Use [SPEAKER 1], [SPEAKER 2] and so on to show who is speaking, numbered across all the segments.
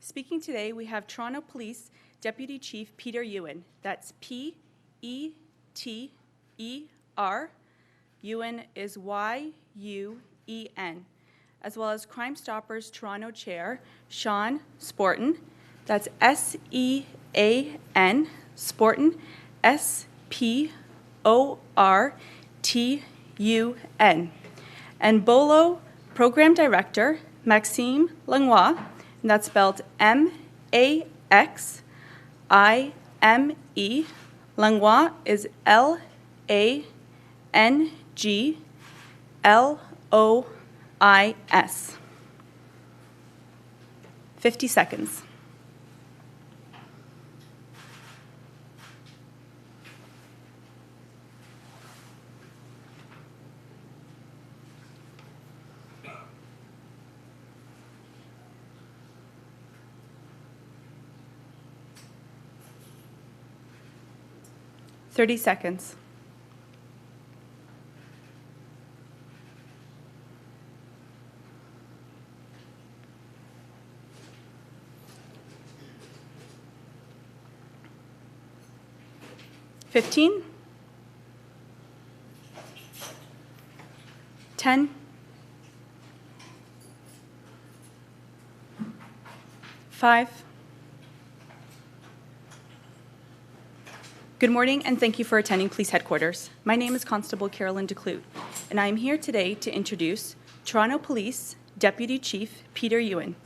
[SPEAKER 1] Speaking today, we have Toronto Police Deputy Chief Peter Yuen. That's P-E-T-E-R. Yuen is Y-U-E-N. As well as Crime Stoppers Toronto Chair Sean Sportun. That's S-E-A-N, Sportun, S-P-O-R-T-U-N. And Bolo Program Director Maxime Langlois, and that's spelled M-A-X-I-M-E. Langlois is L-A-N-G-L-O-I-S. 50 seconds. Thirty seconds. 15, 10, 5. Good morning, and thank you for attending Police Headquarters. My name is Constable Carolyn Declute, and I am here today to introduce Toronto Police Deputy Chief Peter Yuen,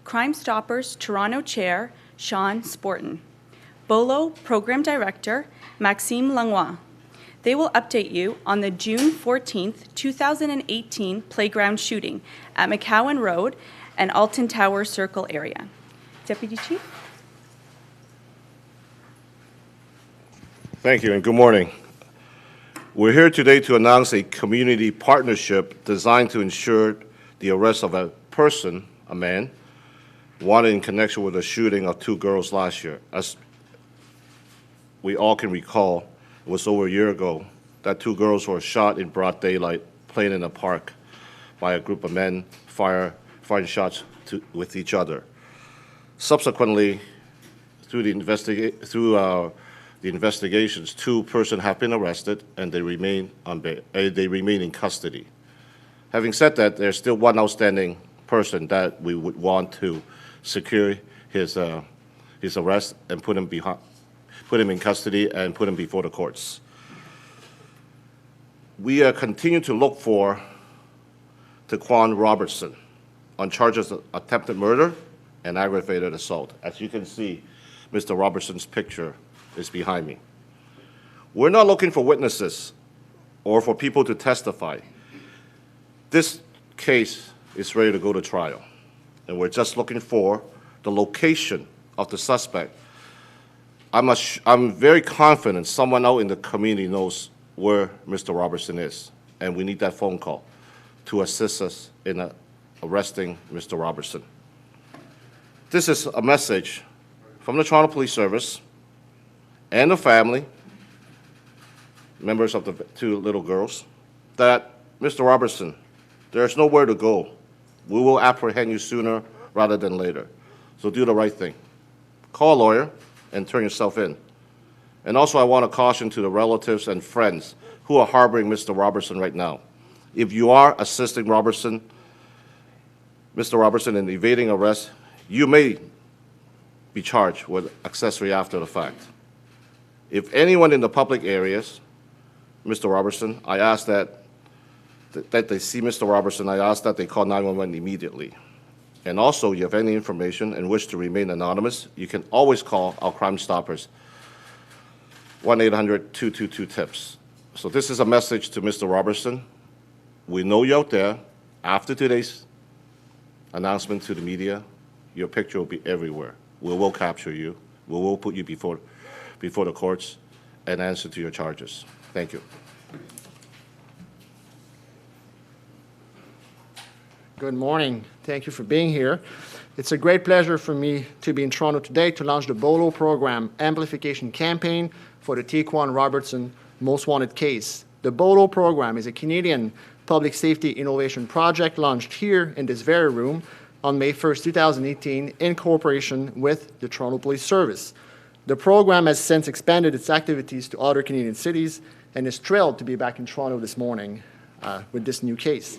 [SPEAKER 1] Crime Stoppers Toronto Chair Sean Sportun, Bolo Program Director Maxime Langlois. They will update you on the June 14th, 2018 playground shooting at McCowan Road and Alton Tower Circle area. Deputy Chief?
[SPEAKER 2] Thank you and good morning. We're here today to announce a community partnership designed to ensure the arrest of a person, a man, wanted in connection with the shooting of 2 girls last year. As we all can recall, it was over a year ago that 2 girls were shot in broad daylight playing in a park by a group of men firing shots with each other. Subsequently, through the investigations, 2 persons have been arrested and they remain in custody. Having said that, there's still one outstanding person that we would want to secure his arrest and put him in custody and put him before the courts. We continue to look for T'Quan Robertson on charges of attempted murder and aggravated assault. As you can see, Mr. Robertson's picture is behind me. We're not looking for witnesses or for people to testify. This case is ready to go to trial, and we're just looking for the location of the suspect. I'm very confident someone out in the community knows where Mr. Robertson is, and we need that phone call to assist us in arresting Mr. Robertson. This is a message from the Toronto Police Service and the family, members of the 2 little girls, that Mr. Robertson, there's nowhere to go. We will apprehend you sooner rather than later. So do the right thing. Call a lawyer and turn yourself in. And also I want to caution to the relatives and friends who are harboring Mr. Robertson right now. If you are assisting Mr. Robertson in evading arrest, you may be charged with accessory after the fact. If anyone in the public areas, Mr. Robertson, I ask that they see Mr. Robertson, I ask that they call 911 immediately. And also, you have any information and wish to remain anonymous, you can always call our Crime Stoppers, 1-800-222-TIPS. So this is a message to Mr. Robertson. We know you're out there. After today's announcement to the media, your picture will be everywhere. We will capture you. We will put you before the courts and answer to your charges. Thank you.
[SPEAKER 3] Good morning. Thank you for being here. It's a great pleasure for me to be in Toronto today to launch the Bolo program Amplification Campaign for the T'Quan Robertson Most Wanted case. The Bolo program is a Canadian public safety innovation project launched here in this very room on May 1st, 2018, in cooperation with the Toronto Police Service. The program has since expanded its activities to other Canadian cities and is thrilled to be back in Toronto this morning with this new case.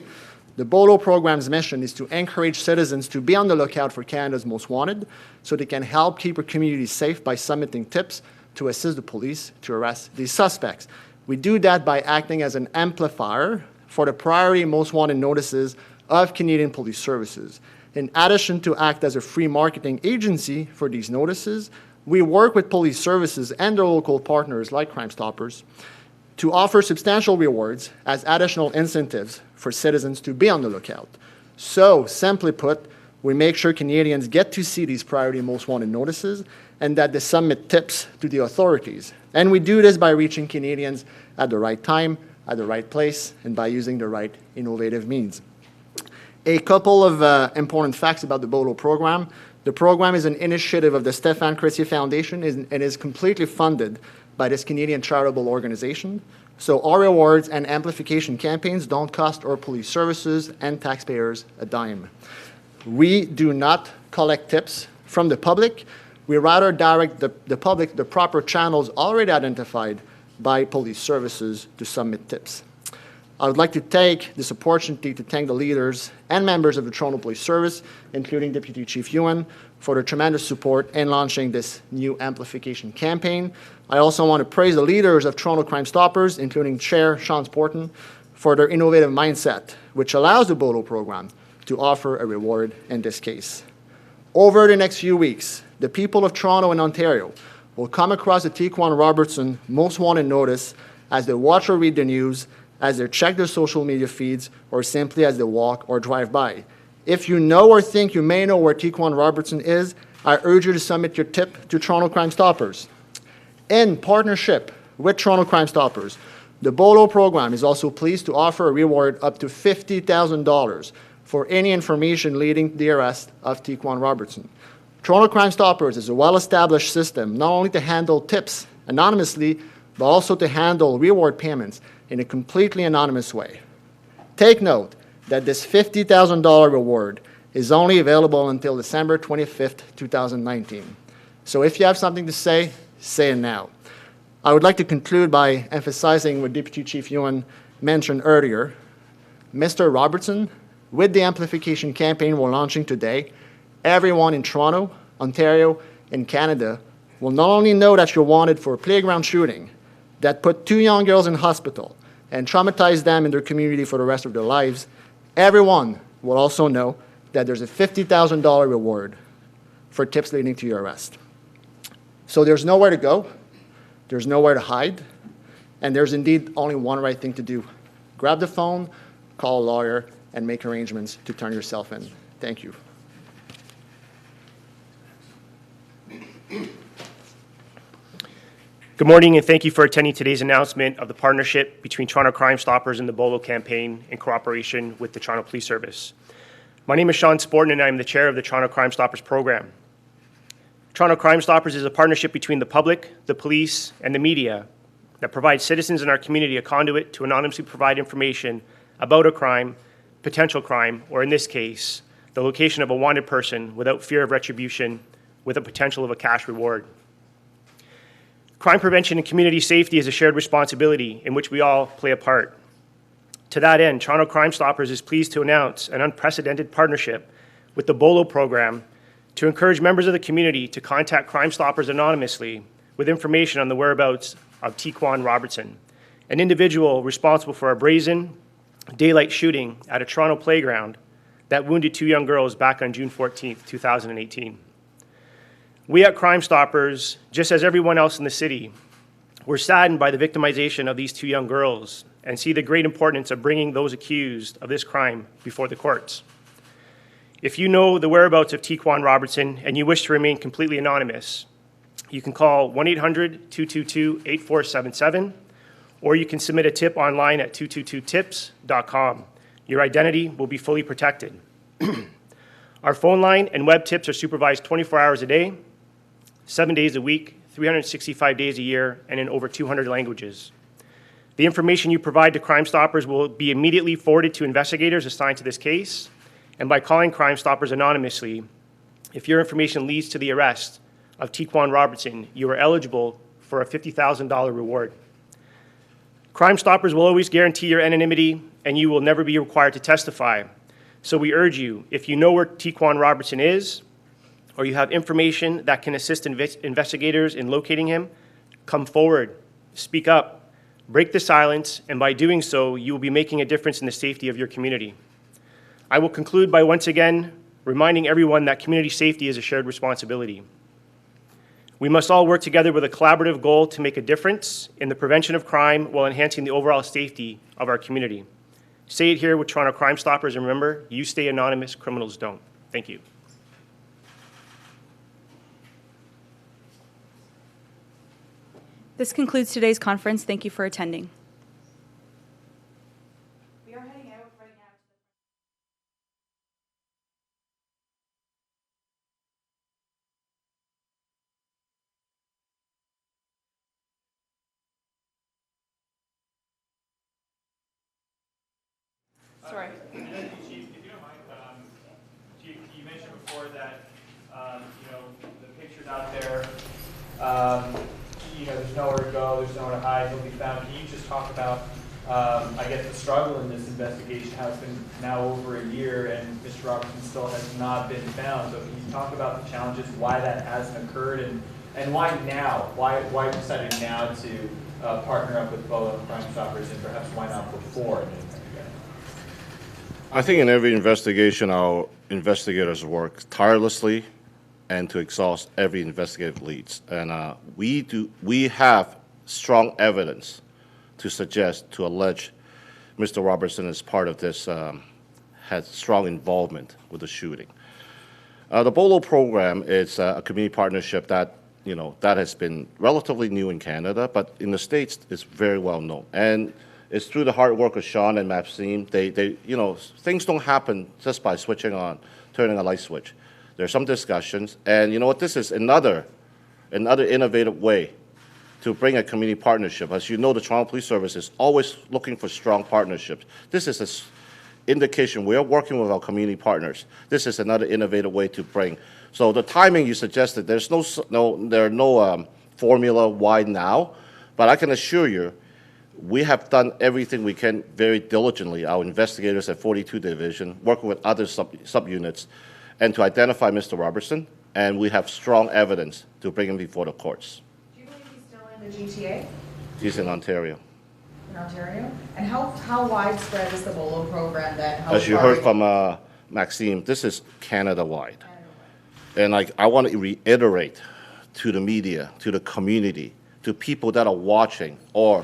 [SPEAKER 3] The Bolo program's mission is to encourage citizens to be on the lookout for Canada's most wanted so they can help keep our communities safe by submitting tips to assist the police to arrest these suspects. We do that by acting as an amplifier for the priority most wanted notices of Canadian Police Services. In addition to act as a free marketing agency for these notices, we work with police services and their local partners like Crime Stoppers to offer substantial rewards as additional incentives for citizens to be on the lookout. So, simply put, we make sure Canadians get to see these priority most wanted notices and that they submit tips to the authorities. And we do this by reaching Canadians at the right time, at the right place, and by using the right innovative means. A couple of important facts about the Bolo program. The program is an initiative of the Stéphane Chrétien Foundation and is completely funded by this Canadian charitable organization. So our rewards and amplification campaigns don't cost our police services and taxpayers a dime. We do not collect tips from the public. We rather direct the public the proper channels already identified by police services to submit tips. I would like to take this opportunity to thank the leaders and members of the Toronto Police Service, including Deputy Chief Yuen, for their tremendous support in launching this new amplification campaign. I also want to praise the leaders of Toronto Crime Stoppers, including Chair Sean Sportun, for their innovative mindset, which allows the Bolo program to offer a reward in this case. Over the next few weeks, the people of Toronto and Ontario will come across the T'Quan Robertson Most Wanted notice as they watch or read the news, as they check their social media feeds, or simply as they walk or drive by. If you know or think you may know where T'Quan Robertson is, I urge you to submit your tip to Toronto Crime Stoppers. In partnership with Toronto Crime Stoppers, the Bolo program is also pleased to offer a reward up to $50,000 for any information leading to the arrest of T'Quan Robertson. Toronto Crime Stoppers is a well-established system not only to handle tips anonymously, but also to handle reward payments in a completely anonymous way. Take note that this $50,000 reward is only available until December 25th, 2019. So if you have something to say it now. I would like to conclude by emphasizing what Deputy Chief Yuen mentioned earlier. Mr. Robertson, with the amplification campaign we're launching today, everyone in Toronto, Ontario, and Canada will not only know that you're wanted for a playground shooting that put 2 young girls in hospital and traumatized them in their community for the rest of their lives, everyone will also know that there's a $50,000 reward for tips leading to your arrest. So there's nowhere to go, there's nowhere to hide, and there's indeed only one right thing to do. Grab the phone, call a lawyer, and make arrangements to turn yourself in. Thank you.
[SPEAKER 4] Good morning, and thank you for attending today's announcement of the partnership between Toronto Crime Stoppers and the Bolo campaign in cooperation with the Toronto Police Service. My name is Sean Sportun, and I am the chair of the Toronto Crime Stoppers program. Toronto Crime Stoppers is a partnership between the public, the police, and the media that provides citizens in our community a conduit to anonymously provide information about a crime, potential crime, or in this case, the location of a wanted person without fear of retribution with a potential of a cash reward. Crime prevention and community safety is a shared responsibility in which we all play a part. To that end, Toronto Crime Stoppers is pleased to announce an unprecedented partnership with the Bolo program to encourage members of the community to contact Crime Stoppers anonymously with information on the whereabouts of T'Quan Robertson, an individual responsible for a brazen daylight shooting at a Toronto playground that wounded 2 young girls back on June 14, 2018. We at Crime Stoppers, just as everyone else in the city, were saddened by the victimization of these 2 young girls and see the great importance of bringing those accused of this crime before the courts. If you know the whereabouts of T'Quan Robertson and you wish to remain completely anonymous, you can call 1-800-222-8477, or you can submit a tip online at 222tips.com. Your identity will be fully protected. Our phone line and web tips are supervised 24 hours a day, 7 days a week, 365 days a year, and in over 200 languages. The information you provide to Crime Stoppers will be immediately forwarded to investigators assigned to this case, And by calling Crime Stoppers anonymously, if your information leads to the arrest of T'Quan Robertson, you are eligible for a $50,000 reward. Crime Stoppers will always guarantee your anonymity, and you will never be required to testify. So we urge you, if you know where T'Quan Robertson is, or you have information that can assist investigators in locating him, come forward, speak up, break the silence, and by doing so, you will be making a difference in the safety of your community. I will conclude by once again reminding everyone that community safety is a shared responsibility. We must all work together with a collaborative goal to make a difference in the prevention of crime while enhancing the overall safety of our community. Say it here with Toronto Crime Stoppers, and remember, you stay anonymous, criminals don't. Thank you.
[SPEAKER 1] This concludes today's conference. Thank you for attending. We are heading out right now. Sorry.
[SPEAKER 4] Chief, if you don't mind, Chief, you mentioned before that, the pictures out there, there's nowhere to go, there's nowhere to hide, he'll be found. Can you just talk about, I guess, the struggle in this investigation, how it's been now over a year and Mr. Robertson still has not been found. So can you talk about the challenges, why that hasn't occurred, and why now? Why decided now to partner up with Bolo and Crime Stoppers, and perhaps why not before?
[SPEAKER 2] I think in every investigation, our investigators work tirelessly and to exhaust every investigative leads. And we have strong evidence to suggest, to allege Mr. Robertson is part of this, had strong involvement with the shooting. The Bolo program is a community partnership that, that has been relatively new in Canada, but in the States, it's very well known. And it's through the hard work of Sean and Maxime. Things don't happen just by switching on, turning a light switch. There's some discussions, and you know what? This is another innovative way to bring a community partnership. As you know, the Toronto Police Service is always looking for strong partnerships. This is an indication we are working with our community partners. This is another innovative way to bring. So the timing you suggested, there are no formula why now, but I can assure you, we have done everything we can very diligently, our investigators at 42 Division, working with other subunits, and to identify Mr. Robertson, and we have strong evidence to bring him before the courts.
[SPEAKER 5] Do you believe he's still in the GTA?
[SPEAKER 2] He's in Ontario.
[SPEAKER 5] In Ontario? And how widespread is the Bolo program then?
[SPEAKER 2] As you heard from Maxime, this is Canada-wide. And I want to reiterate to the media, to the community, to people that are watching or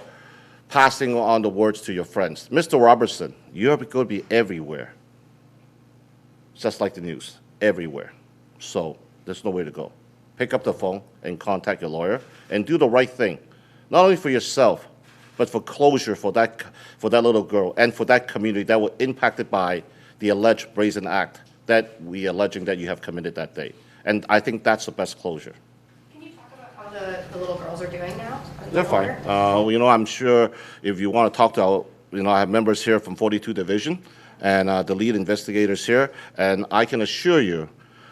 [SPEAKER 2] passing on the words to your friends. Mr. Robertson, you're going to be everywhere. Just like the news, everywhere. So there's nowhere to go. Pick up the phone and contact your lawyer and do the right thing, not only for yourself, but for closure for that little girl and for that community that were impacted by the alleged brazen act that we alleging that you have committed that day. And I think that's the best closure.
[SPEAKER 6] Can you talk about how the little girls are doing now?
[SPEAKER 2] They're fine. I'm sure if you want to talk to our, I have members here from 42 Division and the lead investigators here, and I can assure you,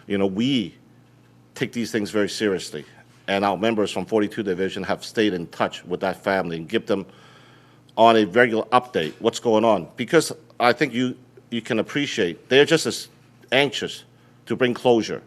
[SPEAKER 2] we take these things very seriously. And our members from 42 Division have stayed in touch with that family and give them on a regular update what's going on. Because I think you can appreciate, they're just as anxious to bring closure.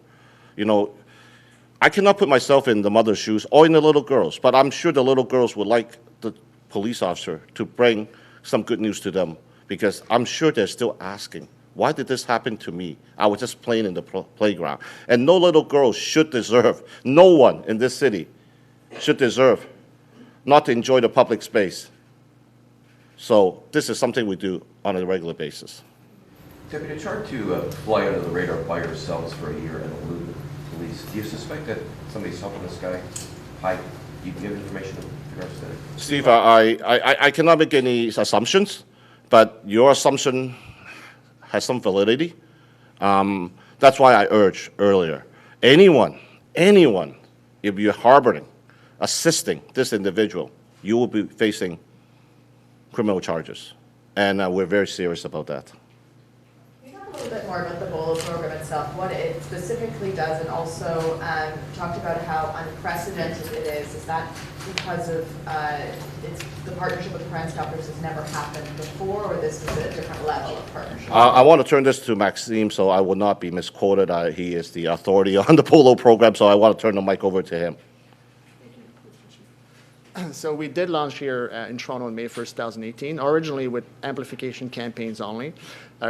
[SPEAKER 2] I cannot put myself in the mother's shoes or in the little girls, but I'm sure the little girls would like the police officer to bring some good news to them, because I'm sure they're still asking, why did this happen to me? I was just playing in the playground. And no little girl should deserve, no one in this city should deserve not to enjoy the public space. So this is something we do on a regular basis.
[SPEAKER 7] Deputy, it's hard to fly under the radar by yourselves for a year and elude the police. Do you suspect that somebody's helping this guy hide? You can give information in regards to that?
[SPEAKER 2] Steve, I cannot make any assumptions, but your assumption has some validity. That's why I urged earlier, anyone, if you're harboring, assisting this individual, you will be facing criminal charges. And we're very serious about that.
[SPEAKER 5] Can you talk a little little bit more about the Bolo program itself, what it specifically does, and also talked about how unprecedented it is. Is that because of it's the partnership with Crime Stoppers has never happened before, or this is a different level of partnership?
[SPEAKER 2] I want to turn this to Maxime, so I will not be misquoted. He is the authority on the Bolo program, so I want to turn the mic over to him.
[SPEAKER 3] So we did launch here in Toronto on May 1st, 2018, originally with amplification campaigns only.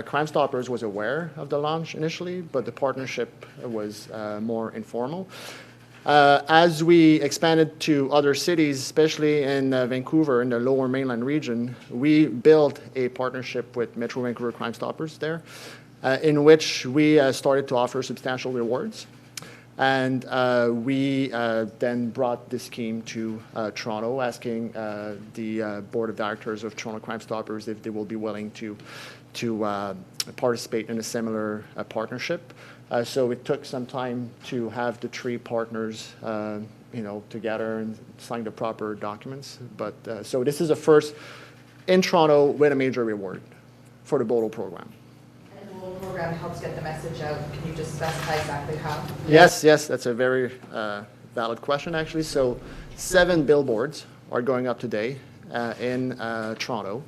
[SPEAKER 3] Crime Stoppers was aware of the launch initially, but the partnership was more informal. As we expanded to other cities, especially in Vancouver, in the Lower Mainland region, we built a partnership with Metro Vancouver Crime Stoppers there, in which we started to offer substantial rewards. And we then brought this scheme to Toronto, asking the board of directors of Toronto Crime Stoppers if they will be willing to participate in a similar partnership. So it took some time to have the three partners, together and sign the proper documents. But so this is a first in Toronto with a major reward for the Bolo program.
[SPEAKER 5] Program helps get the message out. Can you just specify exactly how?
[SPEAKER 3] Yes, that's a very valid question, actually. So 7 billboards are going up today in Toronto.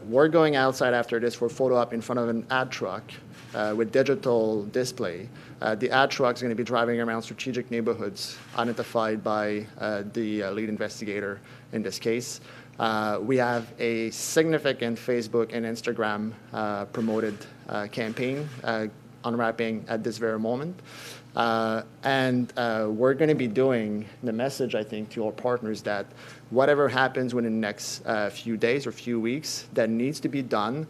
[SPEAKER 3] We're going outside after this for photo op in front of an ad truck with digital display. The ad truck is going to be driving around strategic neighborhoods identified by the lead investigator in this case. We have a significant Facebook and Instagram promoted campaign unwrapping at this very moment. And we're going to be doing the message, I think, to our partners that whatever happens within the next few days or few weeks that needs to be done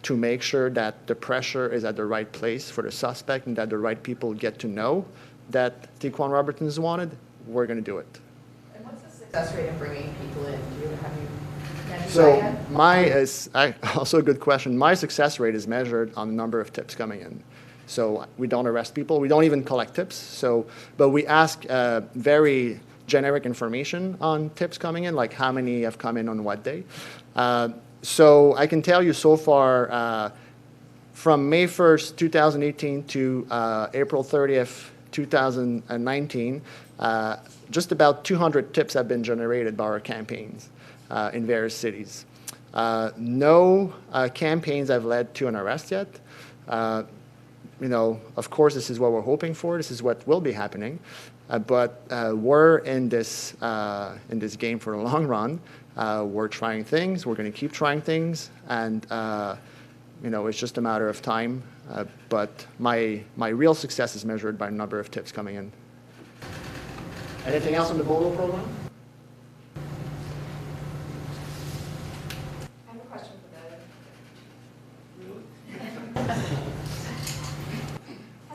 [SPEAKER 3] to make sure that the pressure is at the right place for the suspect and that the right people get to know that T'Quan Robertson is wanted, we're going to do it.
[SPEAKER 5] And what's the success rate in bringing people in? Have you measured
[SPEAKER 3] So
[SPEAKER 5] that yet?
[SPEAKER 3] my is also a good question. My success rate is measured on the number of tips coming in. So we don't arrest people. We don't even collect tips. But we ask very generic information on tips coming in, like how many have come in on what day. So I can tell you so far, from May 1st, 2018 to April 30th, 2019, just about 200 tips have been generated by our campaigns in various cities. No campaigns have led to an arrest yet. Of course, this is what we're hoping for. This is what will be happening. But we're in this game for the long run. We're trying things. We're going to keep trying things, and it's just a matter of time. But my real success is measured by the number of tips coming in. Anything else on the Bolo program?
[SPEAKER 6] I have a question for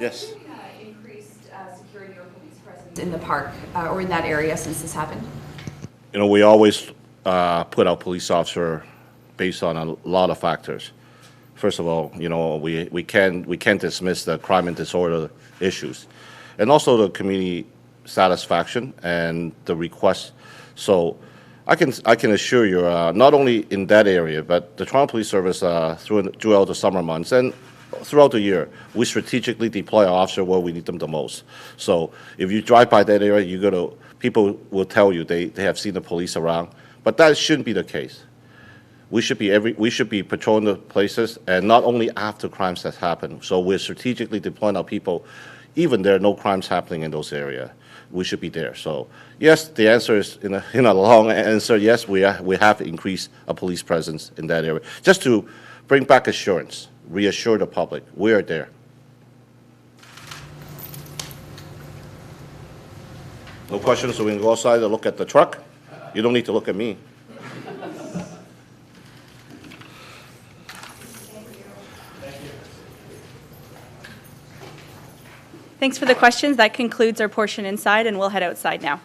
[SPEAKER 2] Yes.
[SPEAKER 6] Has there been increased security or police presence in the park or in that area since this happened?
[SPEAKER 2] We always put our police officer based on a lot of factors. First of all, we can't dismiss the crime and disorder issues, and also the community satisfaction and the request. So I can assure you, not only in that area, but the Toronto Police Service throughout the summer months and throughout the year, we strategically deploy our officers where we need them the most. So if you drive by that area, people will tell you they have seen the police around, but that shouldn't be the case. We should be patrolling the places, and not only after crimes have happened. So we're strategically deploying our people, even there are no crimes happening in those areas. We should be there. So yes, the answer is in a long answer. Yes, we have increased a police presence in that area, just to bring back assurance, reassure the public we are there. No questions, so we can go outside and look at the truck. You don't need to look at me.
[SPEAKER 1] Thanks for the questions. That concludes our portion inside, and we'll head outside now.